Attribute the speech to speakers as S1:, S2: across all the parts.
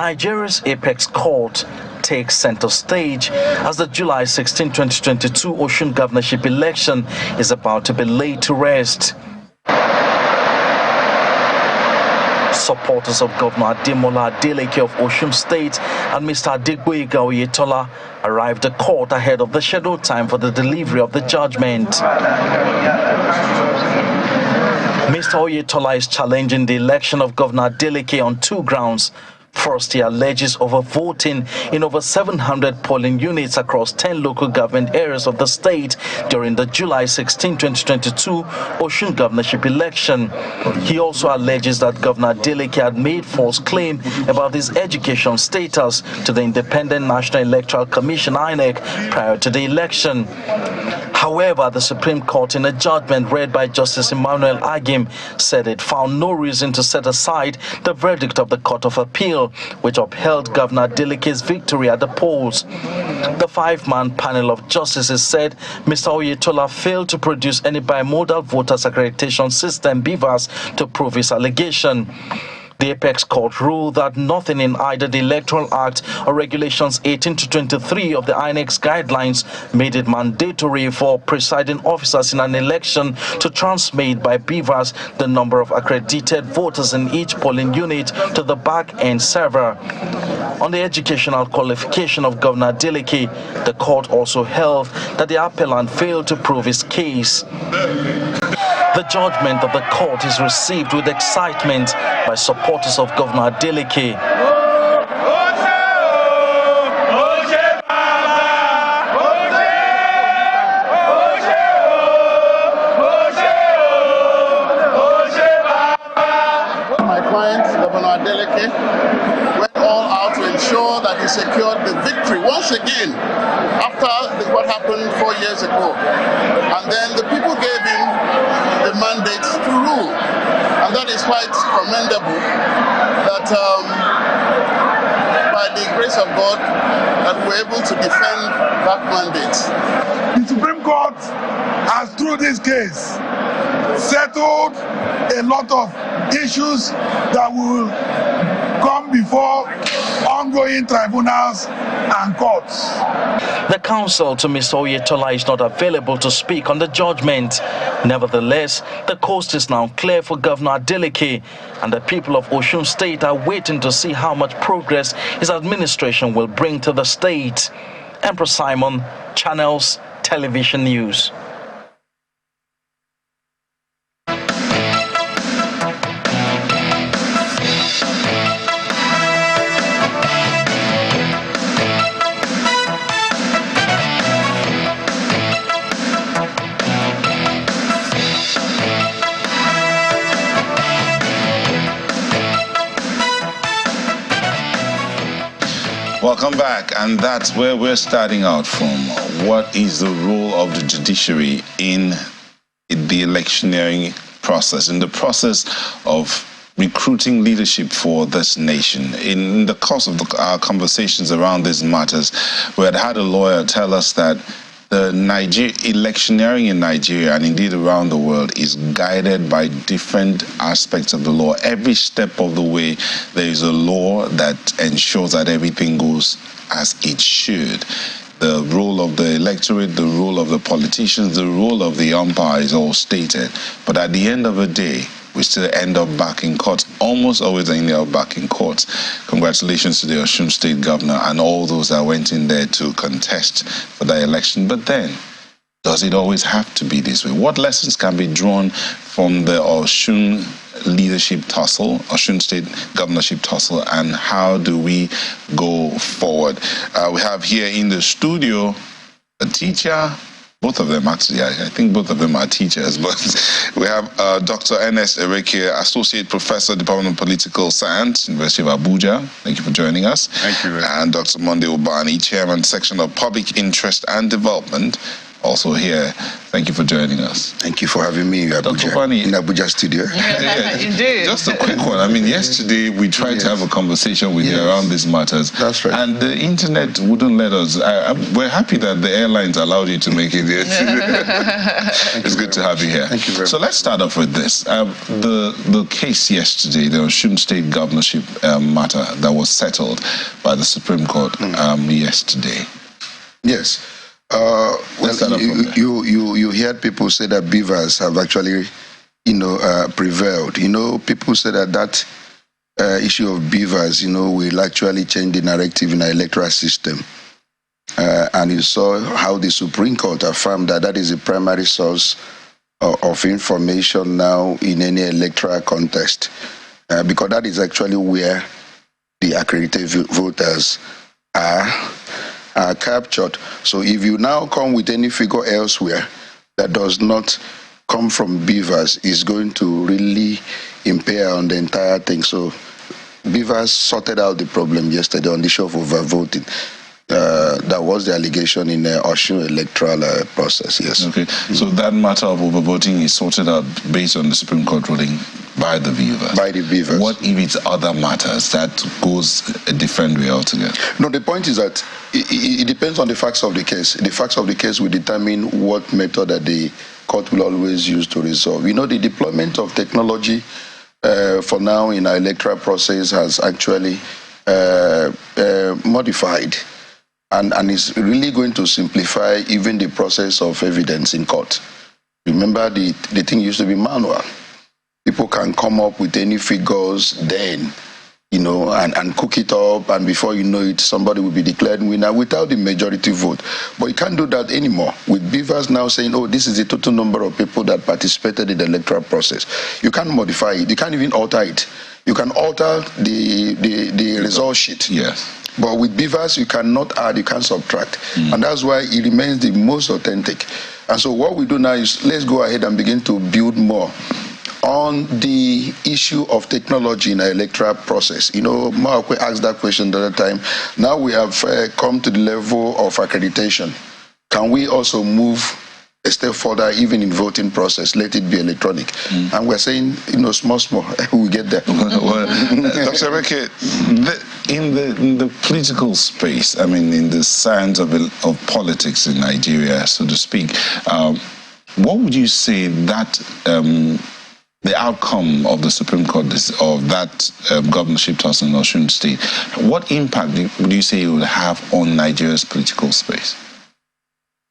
S1: Nigeria's apex court takes center stage as the July 16, 2022 Osun governorship election is about to be laid to rest. Supporters of Governor Adamawa of Osun State and Mr. Adegboyega Oyetola arrived at court ahead of the scheduled time for the delivery of the judgment. Mr. Oyetola is challenging the election of Governor Adeleke on two grounds. First, he alleges overvoting in over 700 polling units across 10 local government areas of the state during the July 16, 2022 Osun governorship election. He also alleges that Governor Adeleke had made false claim about his education status to the Independent National Electoral Commission (INEC) prior to the election. However, the Supreme Court, in a judgment read by Justice Emmanuel Agim, said it found no reason to set aside the verdict of the Court of Appeal, which upheld Governor Adeleke's victory at the polls. The five-man panel of justices said Mr. Oyetola failed to produce any bimodal voters accreditation system (BVAS) to prove his allegation. The Apex Court ruled that nothing in either the Electoral Act or Regulations 18 to 23 of the INEC's guidelines made it mandatory for presiding officers in an election to transmit by BVAS the number of accredited voters in each polling unit to the back-end server. On the educational qualification of Governor Adeleke, the court also held that the appellant failed to prove his case. The judgment of the court is received with excitement by supporters of Governor Adeleke.
S2: My client, Governor Adeleke, went all out to ensure that he secured the victory once again after what happened 4 years ago. And then the people gave him the mandate to rule. And that is quite commendable that by the grace of God that we're able to defend that mandate.
S3: The Supreme Court has, through this case, settled a lot of issues that will come before ongoing tribunals and courts.
S1: The counsel to Mr. Oyetola is not available to speak on the judgment. Nevertheless, the coast is now clear for Governor Adeleke, and the people of Osun State are waiting to see how much progress his administration will bring to the state. Emperor Simon, Channels Television News.
S4: Welcome back, and that's where we're starting out from. What is the role of the judiciary in the electioneering process, in the process of recruiting leadership for this nation? In the course of our conversations around these matters, we had a lawyer tell us that the electioneering in Nigeria and indeed around the world is guided by different aspects of the law. Every step of the way, there is a law that ensures that everything goes as it should. The role of the electorate, the role of the politicians, the role of the umpire is all stated. But at the end of the day, we still end up back in court, almost always end up back in court. Congratulations to the Osun State Governor and all those that went in there to contest for that election. But then, does it always have to be this way? What lessons can be drawn from the Osun leadership tussle, Osun State governorship tussle, and how do we go forward? We have here in the studio a teacher. Both of them, actually, I think both of them are teachers, but we have Dr. Ernest Ereke, Associate Professor, Department of Political Science, University of Abuja. Thank you for joining us.
S5: Thank you.
S4: And Dr. Monday Obani, Chairman, Section of Public Interest and Development, also here. Thank you for joining us.
S5: Thank you for having me in Abuja studio.
S4: Indeed. Just a quick one. I mean, yesterday we tried to have a conversation with you around these matters.
S5: That's right.
S4: And the internet wouldn't let us. We're happy that the airlines allowed you to make it there. It's good to have you here.
S5: Thank you very much.
S4: So let's start off with this. The case yesterday, the Osun State governorship matter that was settled by the Supreme Court yesterday.
S5: Yes. You heard people say that beavers have actually, prevailed. People say that issue of beavers, will actually change the narrative in our electoral system. And you saw how the Supreme Court affirmed that is the primary source of information now in any electoral contest, because that is actually where the accredited voters are captured. So if you now come with any figure elsewhere that does not come from beavers, is going to really impair on the entire thing. So beavers sorted out the problem yesterday on the issue of overvoting. That was the allegation in the Osun electoral process, yes.
S4: Okay, so that matter of overvoting is sorted out based on the Supreme Court ruling by the beavers?
S5: By the beavers.
S4: What if it's other matters that goes a different way altogether?
S5: No, the point is that it depends on the facts of the case. The facts of the case will determine what method that the court will always use to resolve. The deployment of technology for now in our electoral process has actually modified and is really going to simplify even the process of evidence in court. Remember, the thing used to be manual. People can come up with any figures then, and cook it up, and before you know it, somebody will be declared winner without the majority vote. But you can't do that anymore. With beavers now saying, oh, this is the total number of people that participated in the electoral process. You can't modify it. You can't even alter it. You can alter the result sheet.
S4: Yes.
S5: But with beavers, you cannot add, you can't subtract. And that's why it remains the most authentic. And so what we do now is let's go ahead and begin to build more on the issue of technology in our electoral process. Maokwe asked that question the other time. Now we have come to the level of accreditation. Can we also move a step further even in voting process? Let it be electronic. And we're saying, small, we get there.
S4: Well, Dr. Reke, in the political space, I mean, in the science of politics in Nigeria, so to speak, what would you say that the outcome of the Supreme Court of that governorship toss in Osun State, what impact would you say it will have on Nigeria's political space?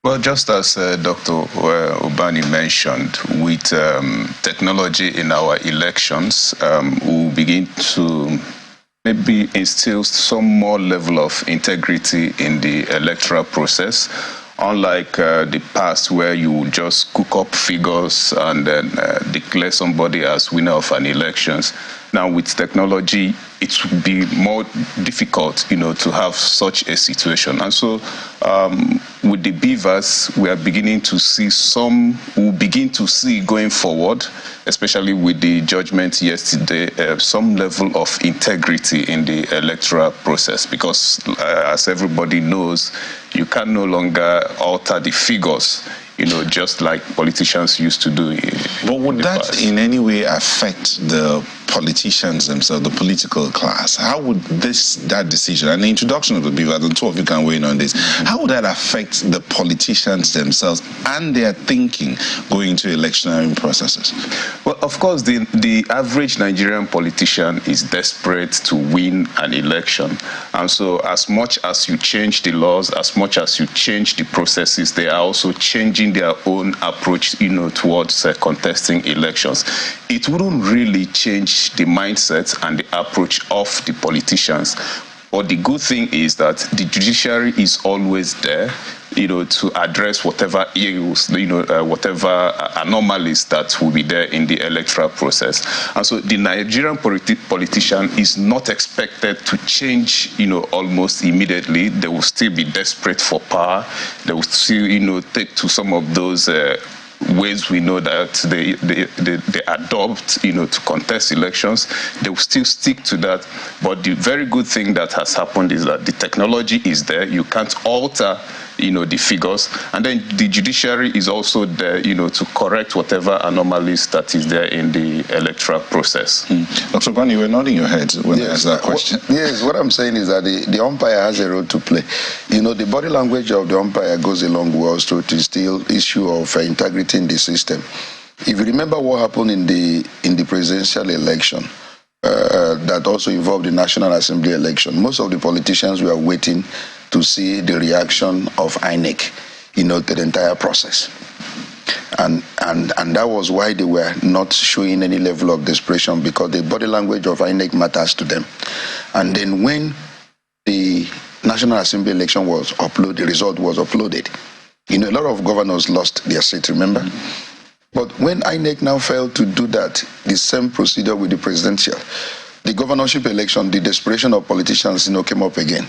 S6: Well, just as Dr. Ubani mentioned, with technology in our elections, we'll begin to maybe instill some more level of integrity in the electoral process. Unlike the past where you just cook up figures and then declare somebody as winner of an elections. Now with technology, it would be more difficult, to have such a situation. And so with the beavers, we are beginning to see we'll begin to see going forward, especially with the judgment yesterday, some level of integrity in the electoral process, because as everybody knows, you can no longer alter the figures, just like politicians used to do.
S4: But would that in any way affect the politicians themselves, the political class? How would that decision, and the introduction of the beaver, and two of you can weigh in on this, how would that affect the politicians themselves and their thinking going into electioneering processes?
S6: Well, of course, the average Nigerian politician is desperate to win an election. And so as much as you change the laws, as much as you change the processes, they are also changing their own approach, towards contesting elections. It wouldn't really change the mindset and the approach of the politicians. But the good thing is that the judiciary is always there, to address whatever ills, whatever anomalies that will be there in the electoral process. And so the Nigerian politician is not expected to change, almost immediately. They will still be desperate for power. They will still, take to some of those ways we know that they adopt, to contest elections. They will still stick to that. But the very good thing that has happened is that the technology is there. You can't alter, the figures, and then the judiciary is also there, to correct whatever anomalies that is there in the electoral process.
S4: Dr. Bani, you were nodding your head when I asked that question.
S5: Yes, what I'm saying is that the umpire has a role to play. The body language of the umpire goes a long way also to still issue of integrity in the system. If you remember what happened in the presidential election, that also involved the National Assembly election, most of the politicians were waiting to see the reaction of INEC, to the entire process. And that was why they were not showing any level of desperation, because the body language of INEC matters to them. And then when the National Assembly election was uploaded, the result was uploaded, a lot of governors lost their seat, remember? But when INEC now failed to do that, the same procedure with the presidential, the governorship election, the desperation of politicians, came up again.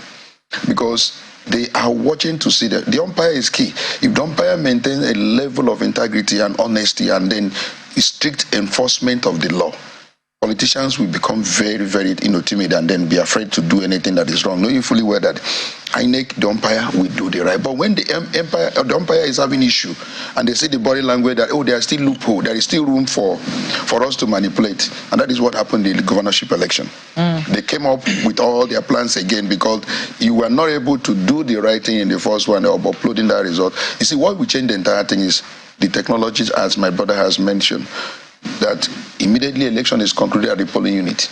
S5: Because they are watching to see that the umpire is key. If the umpire maintains a level of integrity and honesty and then strict enforcement of the law, politicians will become very, very timid and then be afraid to do anything that is wrong, knowing fully well that INEC, the umpire, will do the right. But when the umpire is having issue and they see the body language that, there are still loophole, there is still room for us to manipulate. And that is what happened in the governorship election. They came up with all their plans again because you were not able to do the right thing in the first one of uploading that result. You see, what will change the entire thing is the technologies, as my brother has mentioned, that immediately election is concluded at the polling unit,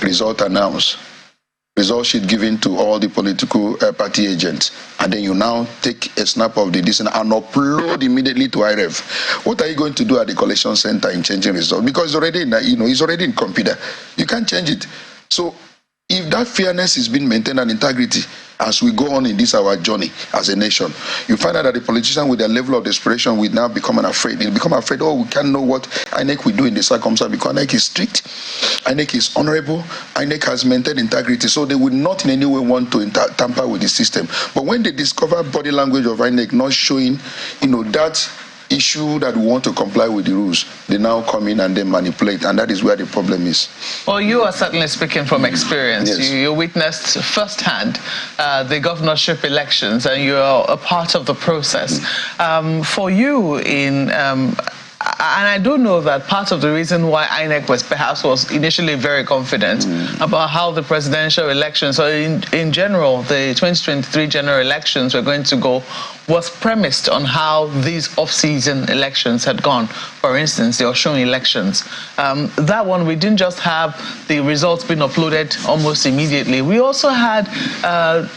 S5: result announced, result sheet given to all the political party agents, and then you now take a snap of the this and upload immediately to IREV. What are you going to do at the collection center in changing result? Because it's already in, it's already in computer. You can't change it. So if that fairness is being maintained and integrity as we go on in this our journey as a nation, you find out that the politician with their level of desperation will now become afraid. They'll become afraid, we can't know what INEC will do in the circumstance because INEC is strict, INEC is honorable, INEC has maintained integrity, so they would not in any way want to tamper with the system. But when they discover body language of INEC not showing, that issue that we want to comply with the rules, they now come in and they manipulate, and that is where the problem is.
S7: Well, you are certainly speaking from experience.
S5: Yes.
S7: You witnessed firsthand the governorship elections, and you are a part of the process. For you, and I do know that part of the reason why INEC was initially very confident about how the presidential elections, or in general, the 2023 general elections were going to go, was premised on how these off-season elections had gone. For instance, the Osun elections. That one, we didn't just have the results being uploaded almost immediately. We also had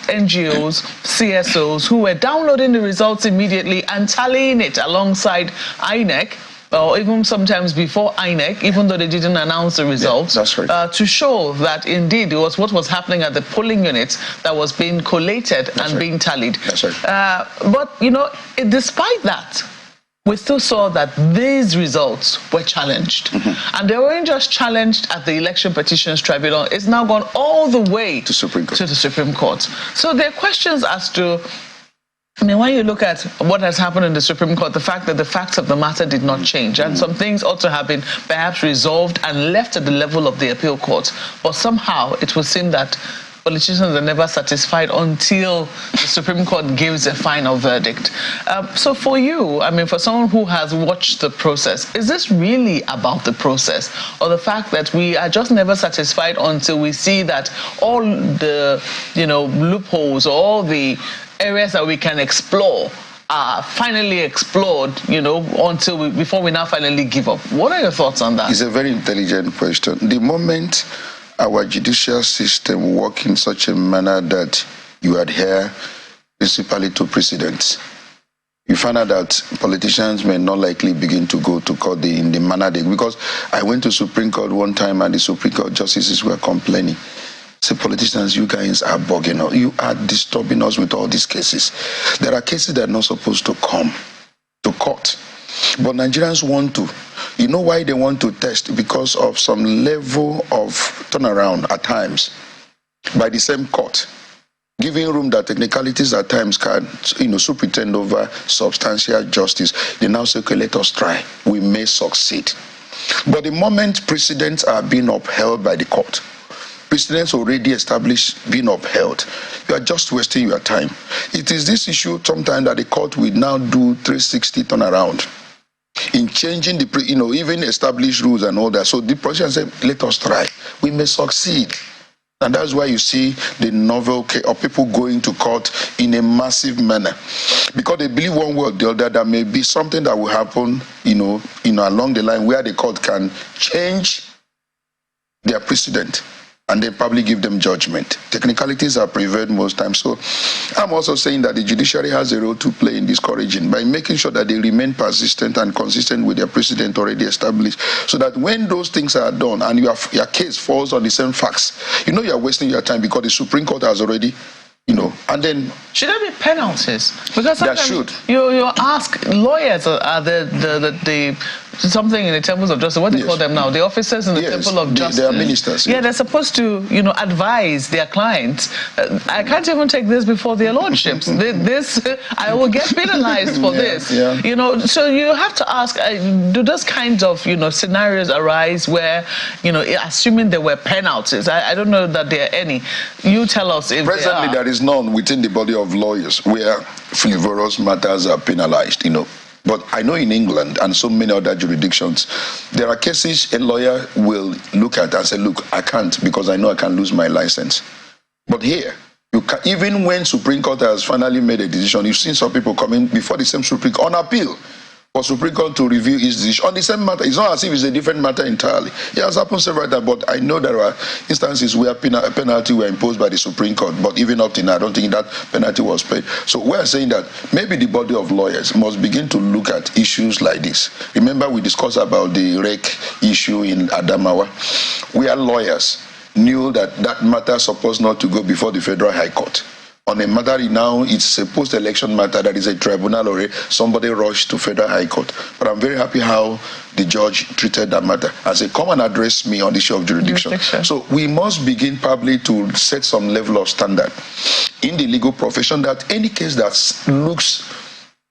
S7: NGOs, CSOs, who were downloading the results immediately and tallying it alongside INEC, or even sometimes before INEC, even though they didn't announce the results,
S5: that's right.
S7: to show that indeed it was what was happening at the polling units that was being collated and being tallied.
S5: That's right.
S7: But, despite that, we still saw that these results were challenged. And they weren't just challenged at the Election Petitions Tribunal, it's now gone all the way
S5: to
S7: the Supreme Court. So there are questions as to, when you look at what has happened in the Supreme Court, the fact that the facts of the matter did not change, and some things ought to have been perhaps resolved and left at the level of the appeal court, but somehow it would seem that politicians are never satisfied until the Supreme Court gives a final verdict. So for you, for someone who has watched the process, is this really about the process, or the fact that we are just never satisfied until we see that all the loopholes, or all the areas that we can explore are finally explored, before we now finally give up? What are your thoughts on that?
S5: It's a very intelligent question. The moment our judicial system work in such a manner that you adhere principally to precedents, you find out that politicians may not likely begin to go to court in the manner because I went to Supreme Court one time and the Supreme Court justices were complaining. Say, politicians, you guys are bugging us. You are disturbing us with all these cases. There are cases that are not supposed to come to court. But Nigerians want to. You know why they want to test? Because of some level of turnaround at times by the same court, giving room that technicalities at times can, superintend over substantial justice. They now say, okay, let us try. We may succeed. But the moment precedents are being upheld by the court, precedents already established being upheld, you are just wasting your time. It is this issue sometimes that the court will now do 360 turnaround in changing the, even established rules and all that. So the prosecutor said, let us try. We may succeed. And that's why you see the novel case of people going to court in a massive manner. Because they believe one way or the other that may be something that will happen, along the line where the court can change their precedent and then probably give them judgment. Technicalities are prevailed most times. So I'm also saying that the judiciary has a role to play in discouraging by making sure that they remain persistent and consistent with their precedent already established, so that when those things are done and your case falls on the same facts, you're wasting your time because the Supreme Court has already, and then...
S7: Should there be penalties? Because
S5: there
S7: sometimes
S5: should.
S7: You ask lawyers, are the something in the temples of justice, what do you call them now? The officers in the temple of justice.
S5: They are ministers.
S7: Yeah, they're supposed to, advise their clients. I can't even take this before their lordships. I will get penalized for this. Yeah. So you have to ask, do those kinds of, scenarios arise where, assuming there were penalties? I don't know that there are any. You tell us if
S5: presently there is none within the body of lawyers where frivolous matters are penalized, But I know in England and so many other jurisdictions, there are cases a lawyer will look at and say, look, I can't because I know I can lose my license. But here, even when Supreme Court has finally made a decision, you've seen some people coming before the same Supreme Court on appeal for Supreme Court to review his decision on the same matter. It's not as if it's a different matter entirely. It has happened several times, but I know there are instances where penalty were imposed by the Supreme Court, but even up to now, I don't think that penalty was paid. So we're saying that maybe the body of lawyers must begin to look at issues like this. Remember we discussed about the rake issue in Adamawa, where lawyers knew that that matter supposed not to go before the Federal High Court. On a matter now, it's a post-election matter that is a tribunal or somebody rushed to Federal High Court. But I'm very happy how the judge treated that matter. I said, come and address me on the issue of jurisdiction. So we must begin probably to set some level of standard in the legal profession that any case that looks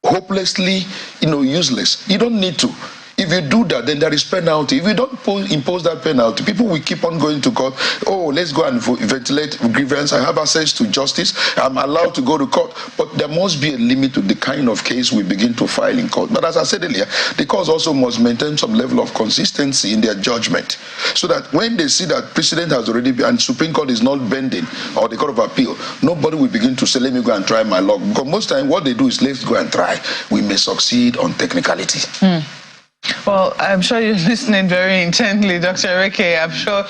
S5: hopelessly, useless, you don't need to. If you do that, then there is penalty. If you don't impose that penalty, people will keep on going to court. Oh, let's go and ventilate grievance. I have access to justice. I'm allowed to go to court. But there must be a limit to the kind of case we begin to file in court. But as I said earlier, the courts also must maintain some level of consistency in their judgment, so that when they see that precedent has already been, and Supreme Court is not bending, or the Court of Appeal, nobody will begin to say, let me go and try my luck. Because most time what they do is, let's go and try. We may succeed on technicality.
S7: Well, I'm sure you're listening very intently, Dr. Reke. I'm sure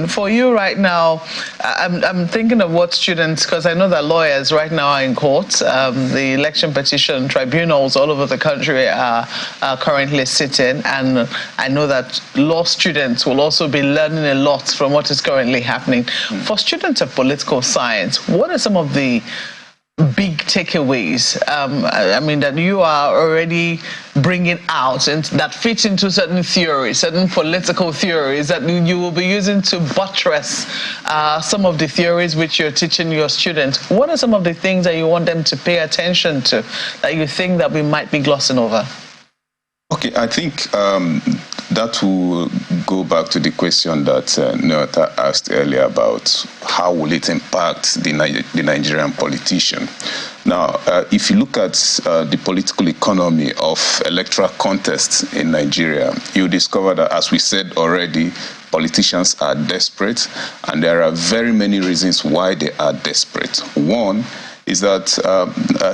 S7: for you right now, I'm thinking of what students, because I know that lawyers right now are in court. The election petition tribunals all over the country are currently sitting, and I know that law students will also be learning a lot from what is currently happening. For students of political science, what are some of the big takeaways that you are already bringing out and that fit into certain theories, certain political theories that you will be using to buttress some of the theories which you're teaching your students? What are some of the things that you want them to pay attention to that you think that we might be glossing over?
S6: Okay, I think that will go back to the question that Nota asked earlier about how will it impact the Nigerian politician. Now, if you look at the political economy of electoral contests in Nigeria, you discover that, as we said already, politicians are desperate, and there are very many reasons why they are desperate. One is that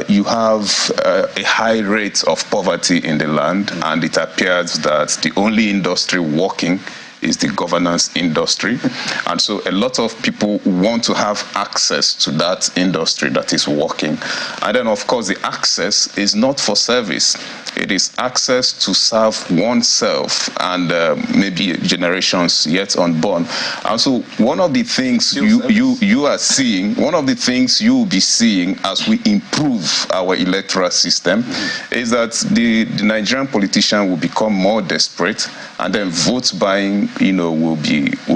S6: you have a high rate of poverty in the land, and it appears that the only industry working is the governance industry. And so a lot of people want to have access to that industry that is working. And then, of course, the access is not for service. It is access to serve oneself and maybe generations yet unborn. And so one of the things you are seeing, one of the things you will be seeing as we improve our electoral system is that the Nigerian politician will become more desperate, and then vote buying, will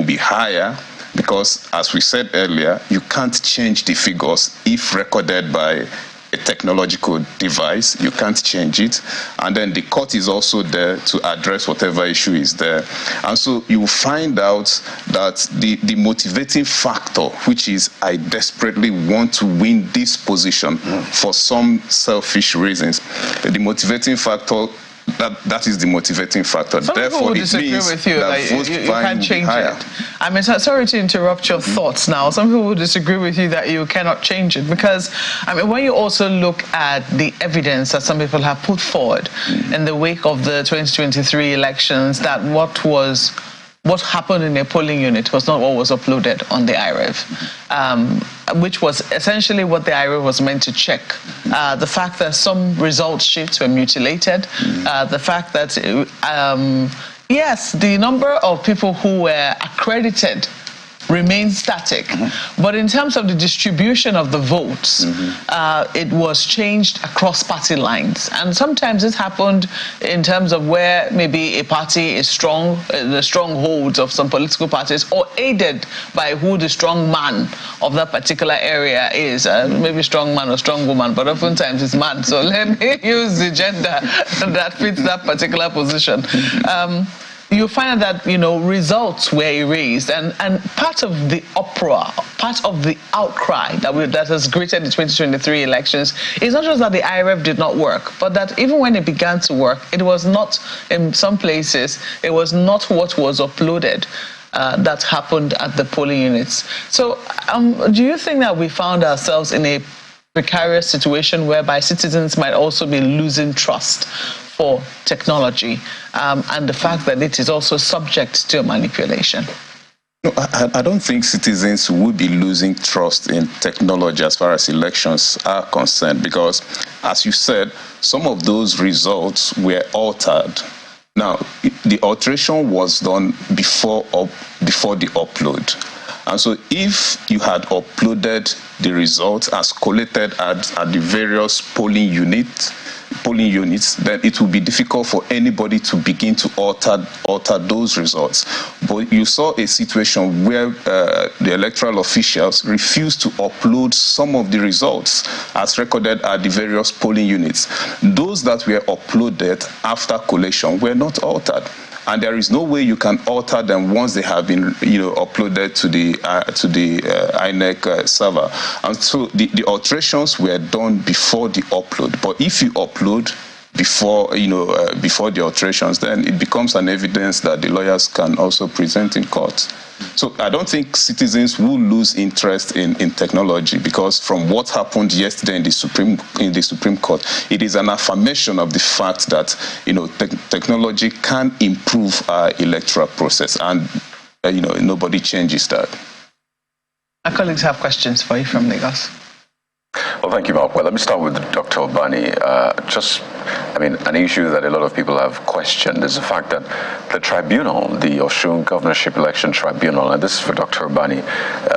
S6: be higher, because, as we said earlier, you can't change the figures if recorded by a technological device. You can't change it. And then the court is also there to address whatever issue is there. And so you find out that the motivating factor, which is I desperately want to win this position for some selfish reasons, the motivating factor, that is the motivating factor.
S7: Some
S6: Therefore,
S7: people will disagree with you that you can't change it. I mean, sorry to interrupt your thoughts now. Some people will disagree with you that you cannot change it because, I mean, when you also look at the evidence that some people have put forward in the wake of the 2023 elections, that what happened in a polling unit was not what was uploaded on the IREV, which was essentially what the IREV was meant to check. The fact that some result sheets were mutilated, the fact that, yes, the number of people who were accredited remained static. But in terms of the distribution of the votes, it was changed across party lines. And sometimes it happened in terms of where maybe a party is strong, the strongholds of some political parties, or aided by who the strong man of that particular area is. Maybe strong man or strong woman, but oftentimes it's man. So let me use the gender that fits that particular position. You find that, you know, results were erased, and part of the uproar, part of the outcry that has greeted the 2023 elections is not just that the IREV did not work, but that even when it began to work, it was not, in some places, it was not what was uploaded that happened at the polling units. So do you think that we found ourselves in a precarious situation whereby citizens might also be losing trust for technology and the fact that it is also subject to manipulation?
S6: No, I don't think citizens will be losing trust in technology as far as elections are concerned, because, as you said, some of those results were altered. Now, the alteration was done before the upload. And so if you had uploaded the results as collated at the various polling units, then it would be difficult for anybody to begin to alter those results. But you saw a situation where the electoral officials refused to upload some of the results as recorded at the various polling units. Those that were uploaded after collation were not altered. And there is no way you can alter them once they have been, uploaded to the INEC server. And so the alterations were done before the upload. But if you upload before the alterations, then it becomes an evidence that the lawyers can also present in court. So I don't think citizens will lose interest in technology, because from what happened yesterday in the Supreme Court, it is an affirmation of the fact that technology can improve our electoral process, and nobody changes that.
S7: Our colleagues have questions for you from Lagos.
S8: Well, thank you, Mark. Well, let me start with Dr. Obani. An issue that a lot of people have questioned is the fact that the tribunal, the Osun Governorship Election Tribunal, and this is for Dr. Obani,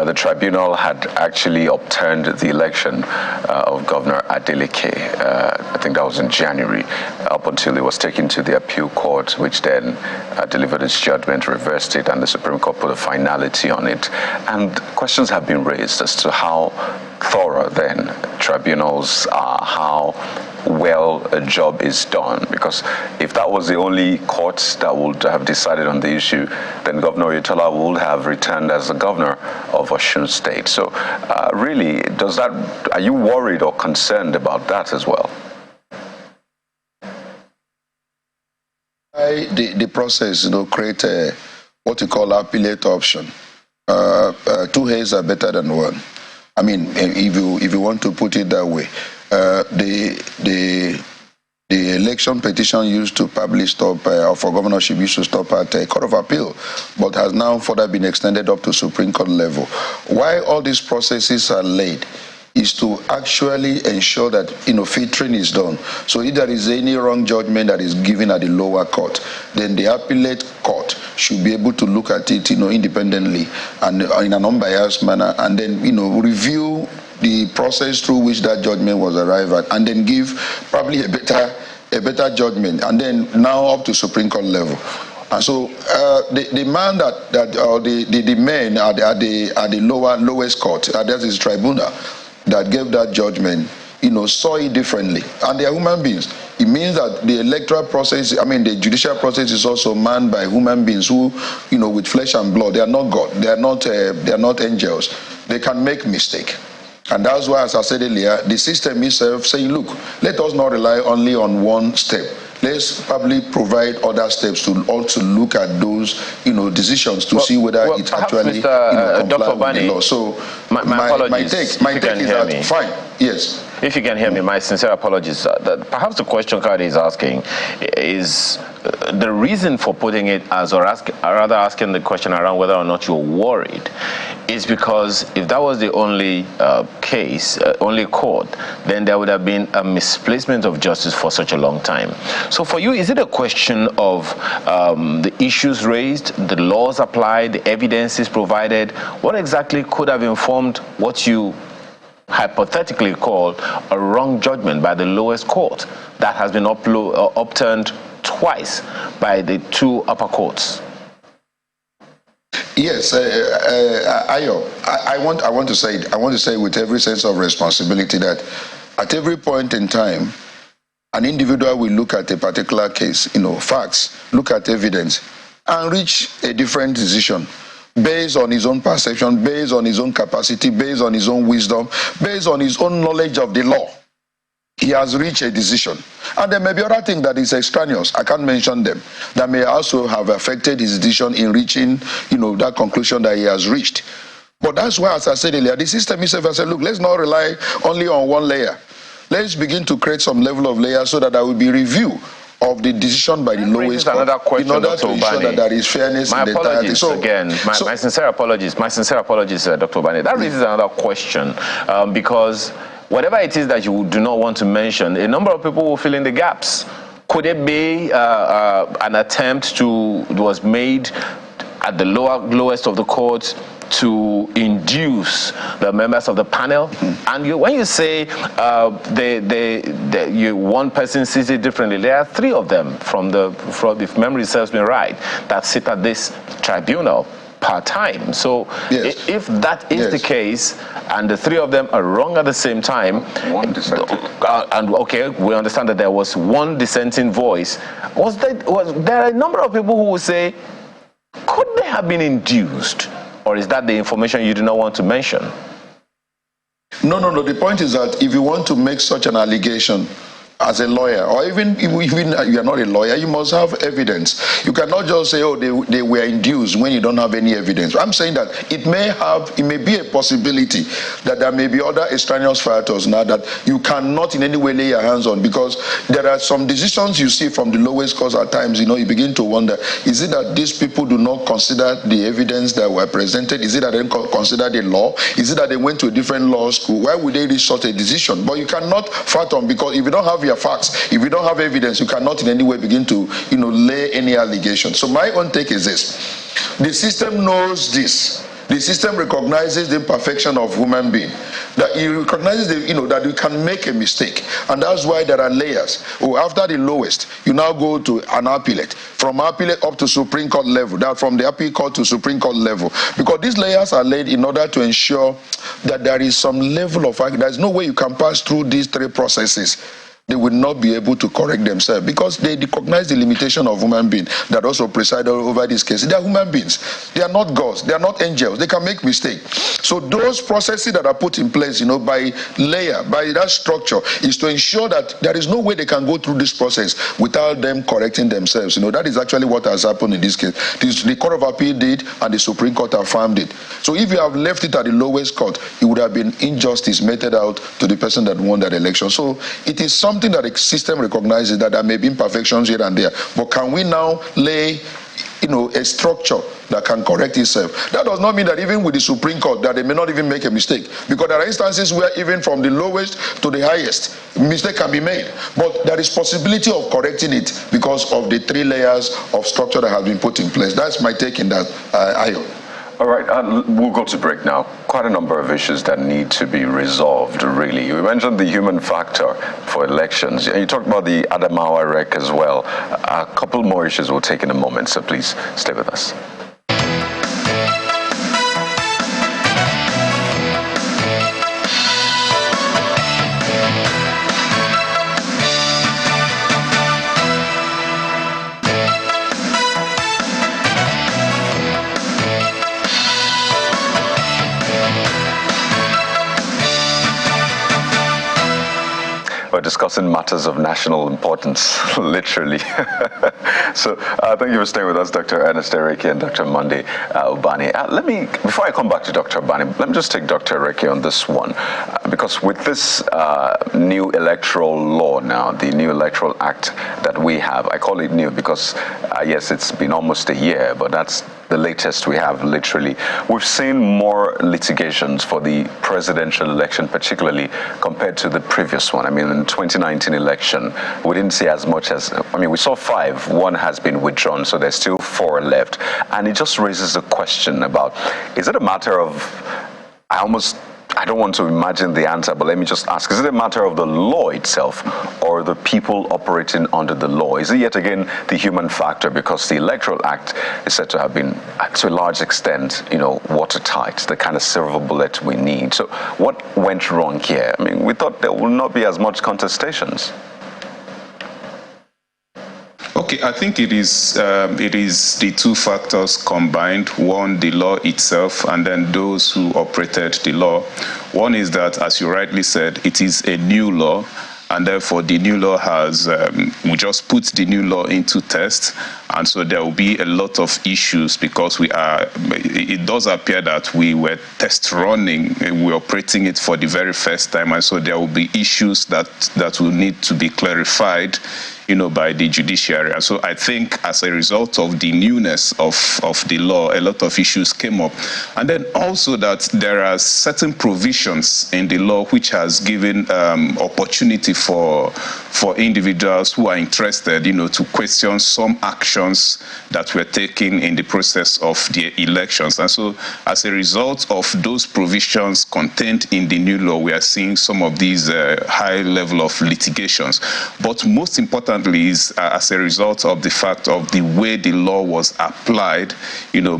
S8: the tribunal had actually upturned the election of Governor Adeleke. I think that was in January, up until it was taken to the appeal court, which then delivered its judgment, reversed it, and the Supreme Court put a finality on it. And questions have been raised as to how thorough then tribunals are, how well a job is done, because if that was the only court that would have decided on the issue, then Governor Oyetola would have returned as the governor of Osun State. So really, are you worried or concerned about that as well?
S5: The process, create what you call appellate option. Two heads are better than one. I mean, if you want to put it that way, the election petition used to probably stop, for governorship used to stop at a court of appeal, but has now further been extended up to Supreme Court level. Why all these processes are laid is to actually ensure that filtering is done. So if there is any wrong judgment that is given at the lower court, then the appellate court should be able to look at it independently and in an unbiased manner, and then review the process through which that judgment was arrived at, and then give probably a better judgment, and then now up to Supreme Court level. And so the man the men at the lowest court, that is tribunal, that gave that judgment, saw it differently. And they are human beings. It means that the electoral process, the judicial process is also manned by human beings who, with flesh and blood. They are not God. They are not angels. They can make mistake. And that's why, as I said earlier, the system itself saying, look, let us not rely only on one step. Let's probably provide other steps to also look at those, decisions to see whether it actually complies with the law. So my take is that fine. Yes.
S9: If you can hear me, my sincere apologies. Perhaps the question Kadi is asking is the reason for putting it as, or rather asking the question around whether or not you're worried, is because if that was the only case, only court, then there would have been a misplacement of justice for such a long time. So for you, is it a question of the issues raised, the laws applied, the evidences provided? What exactly could have informed what you hypothetically call a wrong judgment by the lowest court that has been upturned twice by the two upper courts?
S5: Yes, Ayo, I want to say it. I want to say with every sense of responsibility that at every point in time, an individual will look at a particular case, facts, look at evidence, and reach a different decision based on his own perception, based on his own capacity, based on his own wisdom, based on his own knowledge of the law. He has reached a decision. And there may be other things that is extraneous, I can't mention them, that may also have affected his decision in reaching, that conclusion that he has reached. But that's why, as I said earlier, the system itself has said, look, let's not rely only on one layer. Let's begin to create some level of layers so that there will be review of the decision by the lowest court in order to ensure that there is fairness in the entirety. So again,
S9: my sincere apologies, Dr. Obani. That raises another question because whatever it is that you do not want to mention, a number of people will fill in the gaps. Could it be an attempt was made at the lowest of the courts to induce the members of the panel? And when you say one person sees it differently, there are three of them if memory serves me right, that sit at this tribunal part-time. So yes, if that is the case, and the three of them are wrong at the same time, and okay, we understand that there was one dissenting voice, there are a number of people who will say, could they have been induced? Or is that the information you do not want to mention?
S5: No. The point is that if you want to make such an allegation as a lawyer, or even you are not a lawyer, you must have evidence. You cannot just say, oh, they were induced when you don't have any evidence. I'm saying that it may be a possibility that there may be other extraneous factors now that you cannot in any way lay your hands on, because there are some decisions you see from the lowest courts at times, you begin to wonder, is it that these people do not consider the evidence that were presented? Is it that they consider the law? Is it that they went to a different law school? Why would they reach such a decision? But you cannot fathom, because if you don't have your facts, if you don't have evidence, you cannot in any way begin to, lay any allegation. So my own take is this: the system knows this. The system recognizes the imperfection of human being. That it recognizes that you can make a mistake, and that's why there are layers. After the lowest, you now go to an appellate. From appellate up to Supreme Court level. That from the appeal court to Supreme Court level. Because these layers are laid in order to ensure that there is some level of. There's no way you can pass through these three processes. They will not be able to correct themselves, because they recognize the limitation of human beings that also preside over this case. They are human beings. They are not gods. They are not angels. They can make mistakes. So those processes that are put in place, by layer, by that structure, is to ensure that there is no way they can go through this process without them correcting themselves. That is actually what has happened in this case. The Court of Appeal did, and the Supreme Court affirmed it. So if you have left it at the lowest court, it would have been injustice meted out to the person that won that election. So it is something that the system recognizes, that there may be imperfections here and there, but can we now lay a structure that can correct itself? That does not mean that even with the Supreme Court that they may not even make a mistake, because there are instances where even from the lowest to the highest, mistake can be made, but there is possibility of correcting it because of the three layers of structure that have been put in place. That's my take in that, Ayo.
S8: All right, we'll go to break now. Quite a number of issues that need to be resolved, really. You mentioned the human factor for elections, and you talked about the Adamawa wreck as well. A couple more issues we'll take in a moment, so please stay with us. we're discussing matters of national importance, literally. So thank you for staying with us, Dr. Ernest Ereke and Dr. Monday Ubani. Before I come back to Dr. Ubani, let me just take Dr. Ereke on this one, because with this new electoral law now, the new Electoral Act that we have, I call it new because, yes, it's been almost a year, but that's the latest we have, literally. We've seen more litigations for the presidential election, particularly compared to the previous one. I mean, in the 2019 election, we didn't see as much as, we saw 5. 1 has been withdrawn, so there's still 4 left. And it just raises a question about, is it a matter of, I don't want to imagine the answer, but let me just ask, is it a matter of the law itself or the people operating under the law? Is it yet again the human factor? Because the Electoral Act is said to have been, to a large extent, watertight, the kind of silver bullet we need. So what went wrong here? We thought there will not be as much contestations.
S6: Okay, I think it is the 2 factors combined. One, the law itself, and then those who operated the law. One is that, as you rightly said, it is a new law, and therefore the new law has, we just put the new law into test, and so there will be a lot of issues because it does appear that we were test running, we're operating it for the very first time, and so there will be issues that will need to be clarified by the judiciary. And so I think as a result of the newness of the law, a lot of issues came up. And then also that there are certain provisions in the law which has given opportunity for individuals who are interested, to question some actions that were taken in the process of the elections. And so as a result of those provisions contained in the new law, we are seeing some of these high level of litigations. But most importantly is as a result of the fact of the way the law was applied,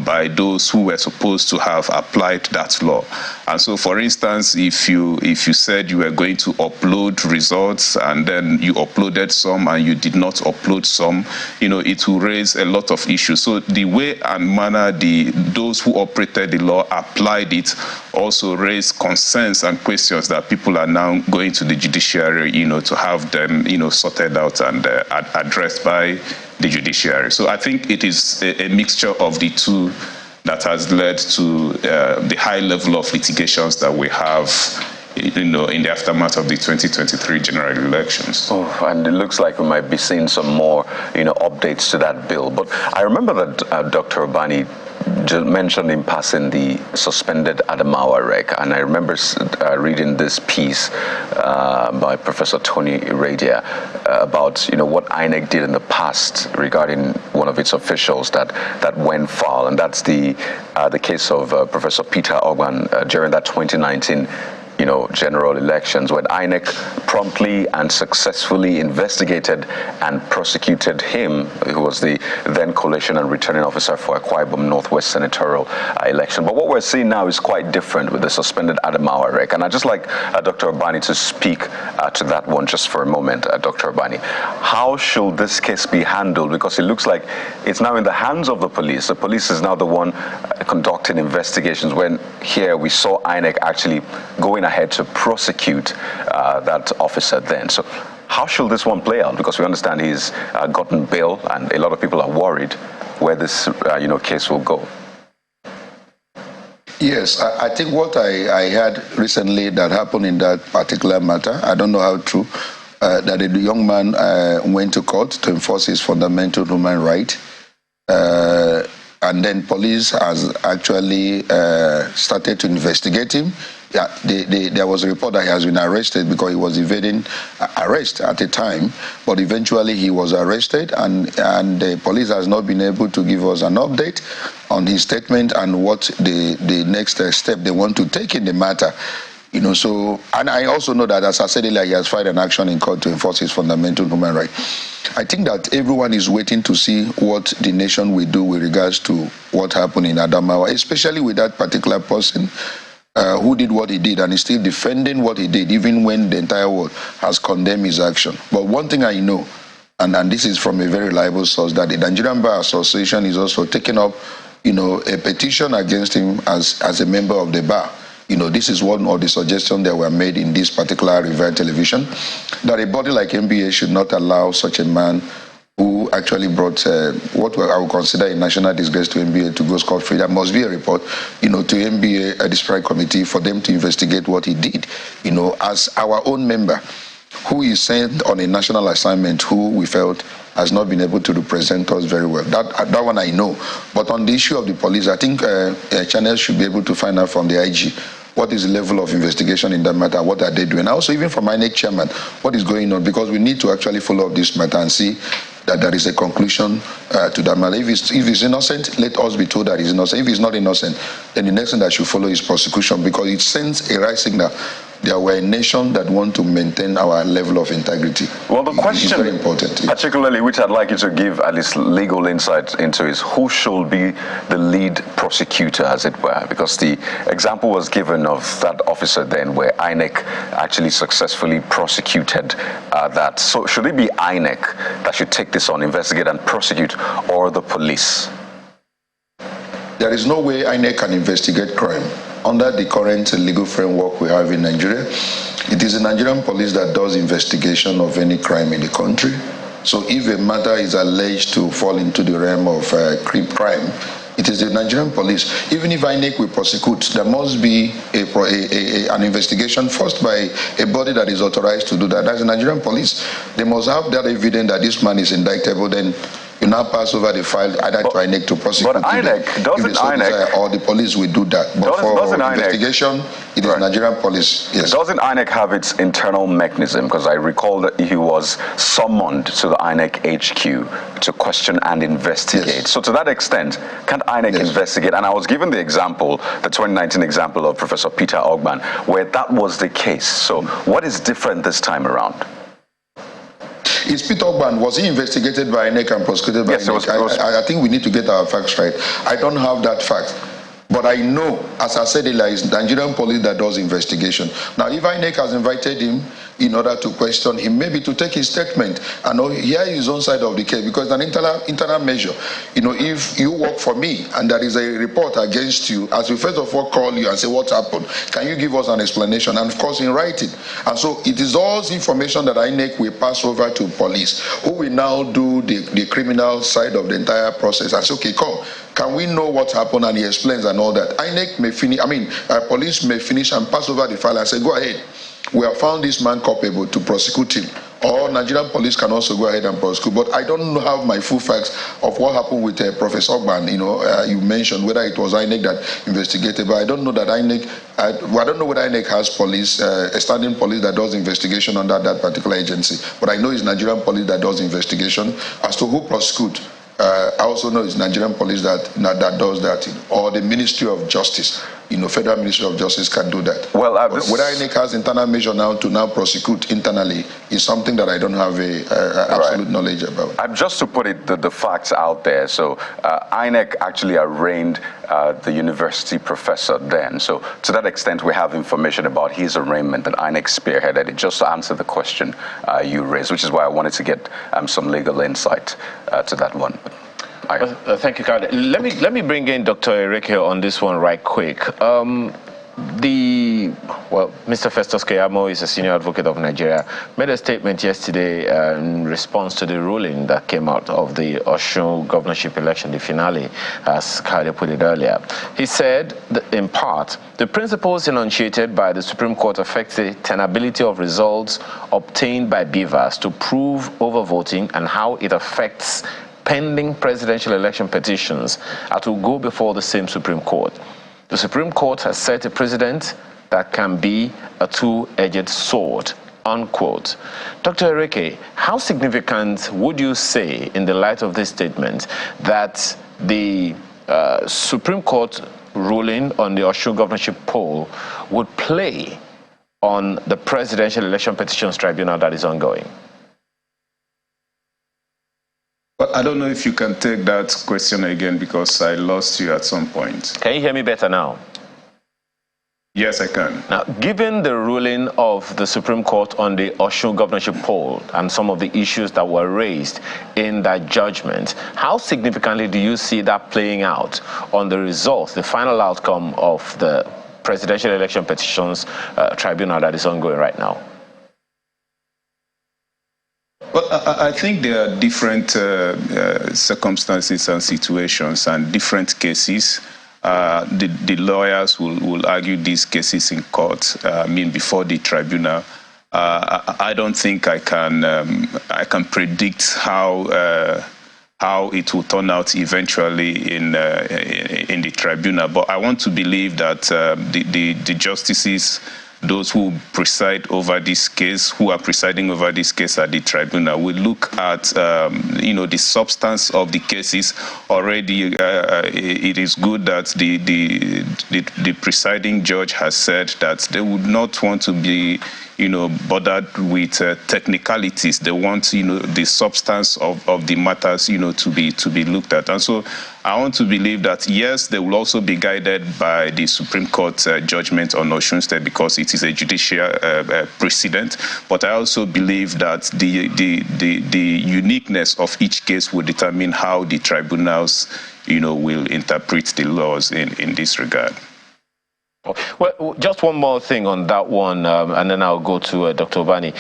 S6: by those who were supposed to have applied that law. And so, for instance, if you said you were going to upload results and then you uploaded some and you did not upload some, it will raise a lot of issues. So the way and manner those who operated the law applied it also raised concerns and questions that people are now going to the judiciary, to have them, sorted out and addressed by the judiciary. So I think it is a mixture of the two that has led to the high level of litigations that we have in the aftermath of the 2023 general elections.
S8: Oh, and it looks like we might be seeing some more, updates to that bill. But I remember that Dr. Ubani mentioned in passing the suspended Adamawa rec, and I remember reading this piece by Professor Tony Iradia about what INEC did in the past regarding one of its officials that went foul, and that's the case of Professor Peter Ogban during that 2019 general elections, when INEC promptly and successfully investigated and prosecuted him, who was the then collation and returning officer for Akwa Ibom Northwest senatorial election. But what we're seeing now is quite different with the suspended Adamawa rec. And I'd just like Dr. Ubani to speak to that one just for a moment, Dr. Ubani. How should this case be handled? Because it looks like it's now in the hands of the police. The police is now the one conducting investigations, when here we saw INEC actually going ahead to prosecute that officer then. So how should this one play out? Because we understand he's gotten bail, and a lot of people are worried where this case will go.
S5: Yes, I think what I heard recently that happened in that particular matter, I don't know how true, that a young man went to court to enforce his fundamental human right. And then police has actually started to investigate him. Yeah, there was a report that he has been arrested because he was evading arrest at the time, but eventually he was arrested, and the police has not been able to give us an update on his statement and what the next step they want to take in the matter. So, and I also know that, as I said earlier, he has filed an action in court to enforce his fundamental human right. I think that everyone is waiting to see what the nation will do with regards to what happened in Adamawa, especially with that particular person who did what he did and is still defending what he did, even when the entire world has condemned his action. But one thing I know, and this is from a very reliable source, that the Nigerian Bar Association is also taking up, a petition against him as a member of the bar, this is one of the suggestions that were made in this particular Reverse Television, that a body like NBA should not allow such a man who actually brought what I would consider a national disgrace to NBA to go scot-free. There must be a report, to NBA, a disciplinary committee, for them to investigate what he did. As our own member, who is sent on a national assignment, who we felt has not been able to represent us very well. That one I know. But on the issue of the police, I think channels should be able to find out from the IG what is the level of investigation in that matter, what are they doing. Also, even from INEC chairman, what is going on, because we need to actually follow up this matter and see that there is a conclusion to that matter. If he's innocent, let us be told that he's innocent. If he's not innocent, then the next thing that should follow is prosecution, because it sends a right signal. There were a nation that want to maintain our level of integrity.
S8: Well, the question,
S5: is very important,
S8: particularly, which I'd like you to give at least legal insight into, is who should be the lead prosecutor, as it were? Because the example was given of that officer then, where INEC actually successfully prosecuted that. So, should it be INEC that should take this on, investigate and prosecute, or the police?
S5: There is no way INEC can investigate crime. Under the current legal framework we have in Nigeria, it is the Nigerian police that does investigation of any crime in the country. So if a matter is alleged to fall into the realm of crime, it is the Nigerian police. Even if INEC will prosecute, there must be an investigation first by a body that is authorized to do that. That's the Nigerian police. They must have that evidence that this man is indictable. Then you now pass over the file either to INEC to prosecute.
S8: But INEC, doesn't INEC,
S5: or the police will do that. But for investigation, it is Nigerian police. Yes.
S8: Doesn't INEC have its internal mechanism? Because I recall that he was summoned to the INEC HQ to question and investigate.
S5: Yes.
S8: So to that extent, can't INEC investigate? And I was given the example, the 2019 example of Professor Peter Ogban, where that was the case. So what is different this time around?
S5: Is Peter Ogban, was he investigated by INEC and prosecuted by INEC? I think we need to get our facts right. I don't have that fact. But I know, as I said earlier, it's Nigerian police that does investigation. Now, if INEC has invited him in order to question him, maybe to take his statement and hear his own side of the case, because it's an internal measure. If you work for me and there is a report against you, as we first of all call you and say, what happened? Can you give us an explanation? And of course, in writing. And so it is all information that INEC will pass over to police, who will now do the criminal side of the entire process. And say, okay, come. Can we know what happened? And he explains and all that. INEC may finish, police may finish and pass over the file and say, go ahead. We have found this man culpable to prosecute him. Or Nigerian police can also go ahead and prosecute. But I don't have my full facts of what happened with Professor Ogban. You mentioned whether it was INEC that investigated, but I don't know that INEC, I don't know whether INEC has police, a standing police that does investigation under that particular agency. But I know it's Nigerian police that does investigation. As to who prosecute, I also know it's Nigerian police that does that, or the Ministry of Justice. Federal Ministry of Justice can do that. Well, whether INEC has internal measure now to prosecute internally is something that I don't have absolute knowledge about.
S8: Just to put it, the facts out there. So INEC actually arraigned the university professor then. So to that extent, we have information about his arraignment that INEC spearheaded it, just to answer the question you raised, which is why I wanted to get some legal insight to that one.
S9: Thank you, Carl. Let me bring in Dr. Ereke on this one right quick. Mr. Festus Keyamo is a senior advocate of Nigeria, made a statement yesterday in response to the ruling that came out of the Osun governorship election, the finale, as Carl put it earlier. He said, in part, the principles enunciated by the Supreme Court affect the tenability of results obtained by beavers to prove overvoting and how it affects pending presidential election petitions that will go before the same Supreme Court. The Supreme Court has set a precedent that can be a two-edged sword, unquote. Dr. Ereke, how significant would you say, in the light of this statement, that the Supreme Court ruling on the Osun governorship poll would play on the presidential election petitions tribunal that is ongoing?
S6: But I don't know if you can take that question again, because I lost you at some point.
S9: Can you hear me better now?
S6: Yes, I can.
S9: Now, given the ruling of the Supreme Court on the Osun governorship poll and some of the issues that were raised in that judgment, how significantly do you see that playing out on the results, the final outcome of the presidential election petitions tribunal that is ongoing right now?
S6: Well, I think there are different circumstances and situations and different cases. The lawyers will argue these cases in court, before the tribunal. I don't think I can predict how it will turn out eventually in the tribunal. But I want to believe that the justices, those who preside over this case, who are presiding over this case at the tribunal, will look at the substance of the cases. Already, it is good that the presiding judge has said that they would not want to be bothered with technicalities. They want, the substance of the matters, to be looked at. And so I want to believe that, yes, they will also be guided by the Supreme Court judgment on Osun State because it is a judicial precedent. But I also believe that the uniqueness of each case will determine how the tribunals, will interpret the laws in this regard.
S9: Well, just one more thing on that one, and then I'll go to Dr. Obani.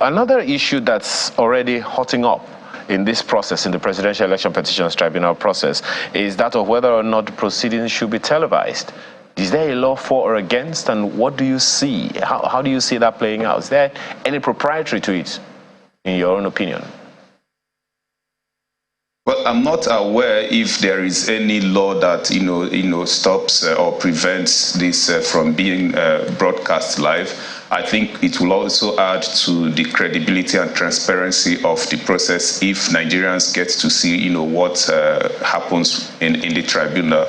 S9: Another issue that's already hotting up in this process, in the Presidential Election Petitions Tribunal process, is that of whether or not the proceedings should be televised. Is there a law for or against, and what do you see? How do you see that playing out? Is there any proprietary to it, in your own opinion?
S6: Well, I'm not aware if there is any law that stops or prevents this from being broadcast live. I think it will also add to the credibility and transparency of the process if Nigerians get to see, what happens in the tribunal.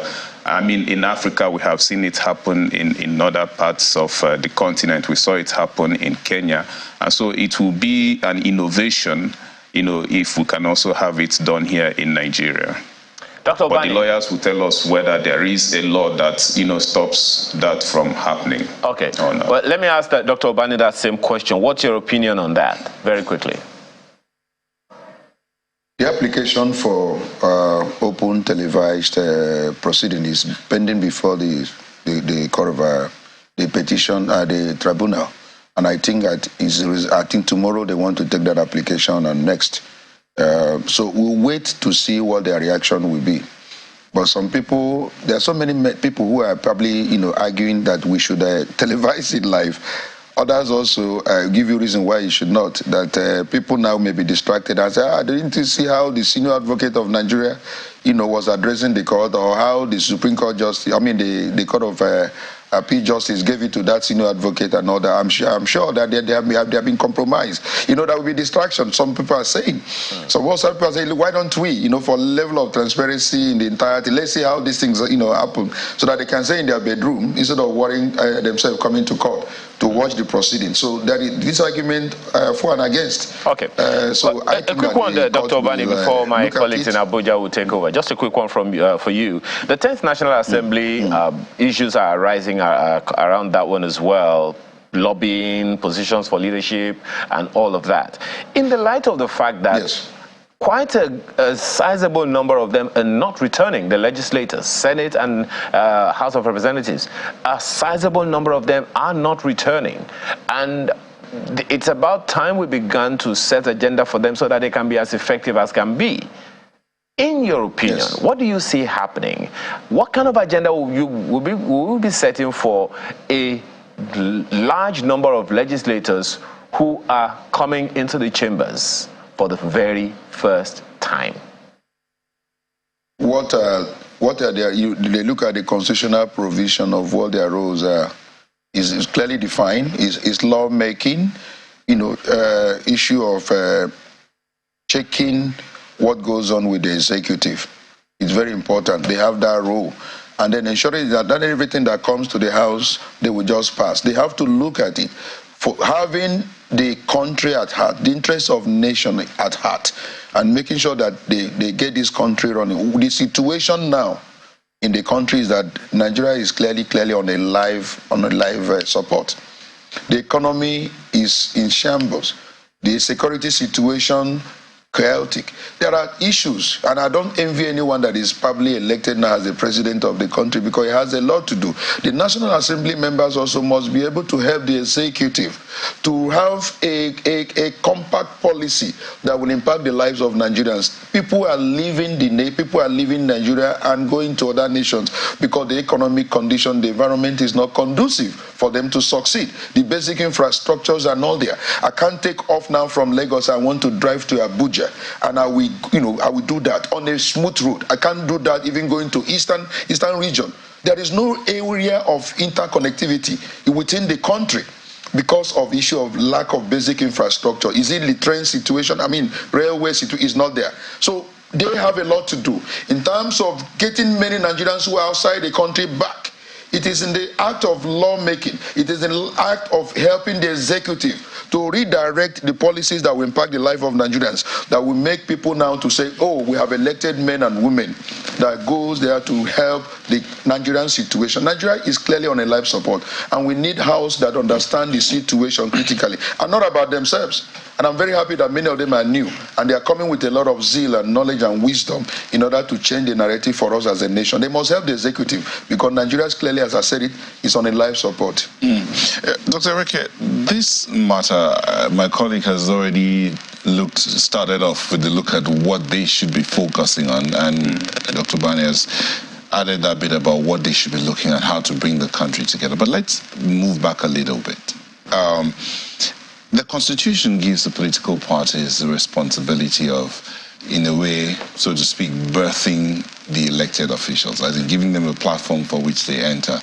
S6: In Africa, we have seen it happen in other parts of the continent. We saw it happen in Kenya. And so it will be an innovation, if we can also have it done here in Nigeria.
S9: Dr. Obani.
S6: But the lawyers will tell us whether there is a law that, stops that from happening.
S9: Okay. Well, let me ask Dr. Obani that same question. What's your opinion on that, very quickly?
S5: The application for open televised proceeding is pending before the court of the petition, the tribunal. And I think tomorrow they want to take that application and next. So we'll wait to see what their reaction will be. But some people, there are so many people who are probably, arguing that we should televise it live. Others also give you reason why you should not. That people now may be distracted and say, didn't you see how the senior advocate of Nigeria, was addressing the court, or how the Supreme Court justice, the court of Appeal Justice gave it to that senior advocate and all that. I'm sure that they have been compromised. That will be distraction. Some people are saying. So most people are saying, why don't we, for level of transparency in the entirety, let's see how these things, happen, so that they can say in their bedroom instead of worrying themselves coming to court to watch the proceedings. So that is this argument for and against.
S9: Okay.
S5: So
S9: a quick one, Dr. Obani, before my colleagues in Abuja will take over. Just a quick one from for you. The 10th National Assembly issues are arising around that one as well. Lobbying, positions for leadership, and all of that. In the light of the fact that quite a sizable number of them are not returning, the legislators, Senate and House of Representatives, a sizable number of them are not returning. And it's about time we began to set agenda for them so that they can be as effective as can be. In your opinion, what do you see happening? What kind of agenda will we be setting for a large number of legislators who are coming into the chambers for the very first time?
S5: What are their? They look at the constitutional provision of what their roles are. Is clearly defined. Is lawmaking, issue of checking what goes on with the executive. It's very important. They have that role. And then ensuring that not everything that comes to the House, they will just pass. They have to look at it for having the country at heart, the interests of nation at heart, and making sure that they get this country running. The situation now in the country is that Nigeria is clearly on a live support. The economy is in shambles. The security situation chaotic. There are issues, and I don't envy anyone that is probably elected now as the president of the country, because he has a lot to do. The National Assembly members also must be able to help the executive to have a compact policy that will impact the lives of Nigerians. People are leaving Nigeria and going to other nations because the economic condition, the environment is not conducive for them to succeed. The basic infrastructures are not there. I can't take off now from Lagos. I want to drive to Abuja, and I will do that on a smooth route. I can't do that even going to eastern region. There is no area of interconnectivity within the country because of issue of lack of basic infrastructure. Is it the train situation? I mean, railway situation is not there. So they have a lot to do in terms of getting many Nigerians who are outside the country back. It is in the act of lawmaking. It is in the act of helping the executive to redirect the policies that will impact the life of Nigerians, that will make people now to say, oh, we have elected men and women that goes there to help the Nigerian situation. Nigeria is clearly on a life support, and we need house that understand the situation critically and not about themselves. And I'm very happy that many of them are new, and they are coming with a lot of zeal and knowledge and wisdom in order to change the narrative for us as a nation. They must help the executive, because Nigeria is clearly, as I said, it is on a life support.
S4: Dr. Reke, this matter, my colleague has already started off with the look at what they should be focusing on, and Dr. Bani has added that bit about what they should be looking at, how to bring the country together. But let's move back a little bit. The Constitution gives the political parties the responsibility of, in a way, so to speak, birthing the elected officials, as in giving them a platform for which they enter.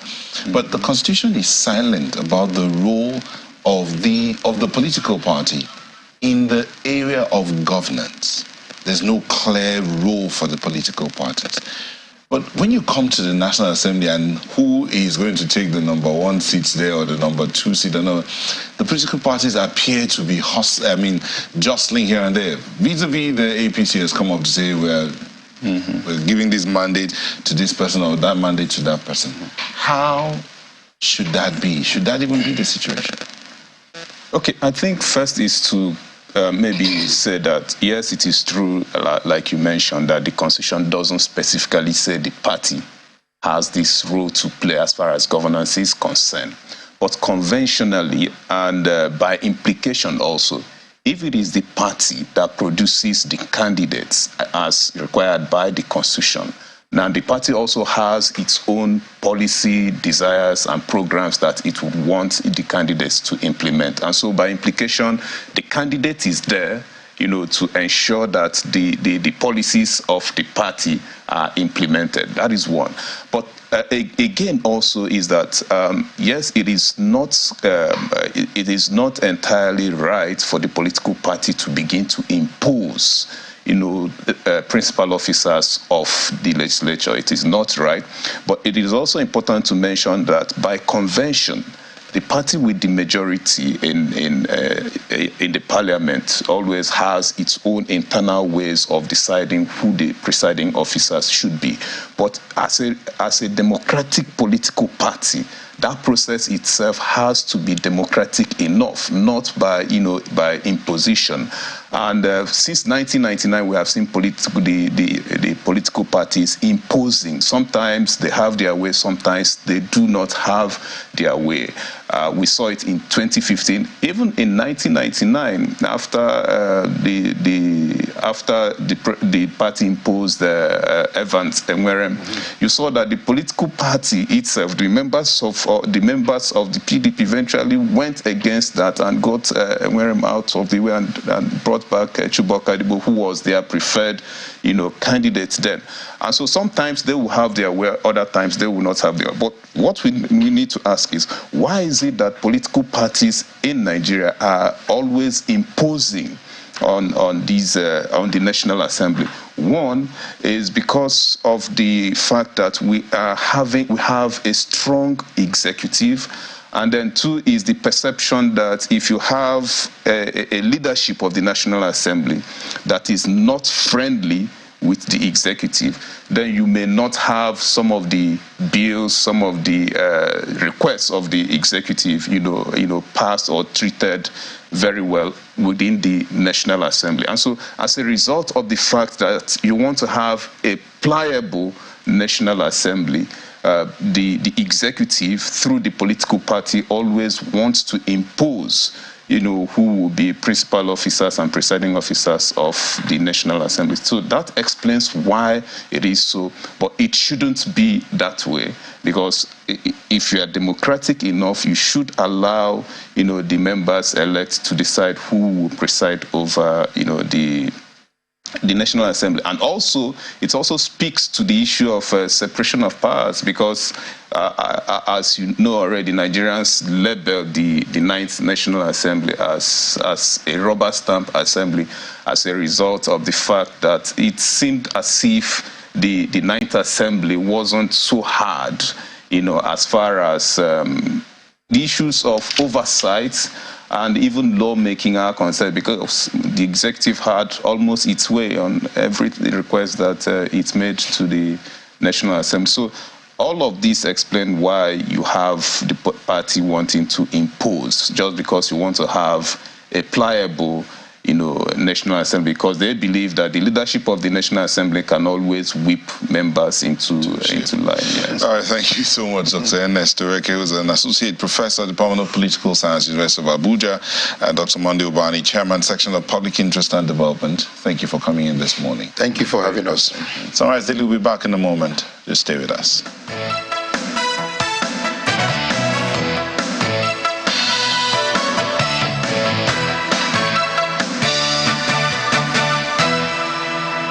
S4: But the Constitution is silent about the role of the political party in the area of governance. There's no clear role for the political parties. But when you come to the National Assembly and who is going to take the #1 seats there or the #2 seat, the political parties appear to be jostling here and there. Vis-a-vis the APC has come up to say we're giving this mandate to this person or that mandate to that person. How should that be? Should that even be the situation?
S6: Okay, I think first is to maybe say that, yes, it is true, like you mentioned, that the Constitution doesn't specifically say the party has this role to play as far as governance is concerned. But conventionally and by implication also, if it is the party that produces the candidates as required by the Constitution, now the party also has its own policy, desires, and programs that it would want the candidates to implement. And so by implication, the candidate is there, to ensure that the policies of the party are implemented. That is one. But again, also is that yes, it is not entirely right for the political party to begin to impose principal officers of the legislature. It is not right. But it is also important to mention that by convention, the party with the majority in the parliament always has its own internal ways of deciding who the presiding officers should be. But as a democratic political party, that process itself has to be democratic enough, not by imposition. And since 1999, we have seen the political parties imposing. Sometimes they have their way, sometimes they do not have their way. We saw it in 2015, even in 1999, after the party imposed Evans Enwerem. You saw that the political party itself, the members of the PDP, eventually went against that and got Enwerem out of the way and brought back Chuboka Adibo, who was their preferred, candidate then. And so sometimes they will have their way, other times they will not have their way. But what we need to ask is, why is it that political parties in Nigeria are always imposing on the National Assembly? One is because of the fact that we have a strong executive. And then two is the perception that if you have a leadership of the National Assembly that is not friendly with the executive, then you may not have some of the bills, some of the requests of the executive, passed or treated very well within the National Assembly. And so as a result of the fact that you want to have a pliable National Assembly, the executive, through the political party, always wants to impose who will be principal officers and presiding officers of the National Assembly. So that explains why it is so, but it shouldn't be that way, because if you are democratic enough, you should allow, the members elect to decide who will preside over, the National Assembly. And also, it also speaks to the issue of separation of powers, because as you know already, Nigerians labeled the 9th National Assembly as a rubber stamp assembly as a result of the fact that it seemed as if the 9th Assembly wasn't so hard, as far as the issues of oversight and even lawmaking are concerned, because the executive had almost its way on every request that it made to the National Assembly. So all of this explain why you have the party wanting to impose, just because you want to have a pliable National Assembly, because they believe that the leadership of the National Assembly can always whip members into line. Yes.
S4: All right, thank you so much, Dr. Ernest Toreke, who's an associate professor at the Department of Political Science, University of Abuja, and Dr. Monday Ubani, Chairman, Section of Public Interest and Development. Thank you for coming in this morning.
S5: Thank you for having us.
S4: Sunrise Daily will be back in a moment. Just stay with us.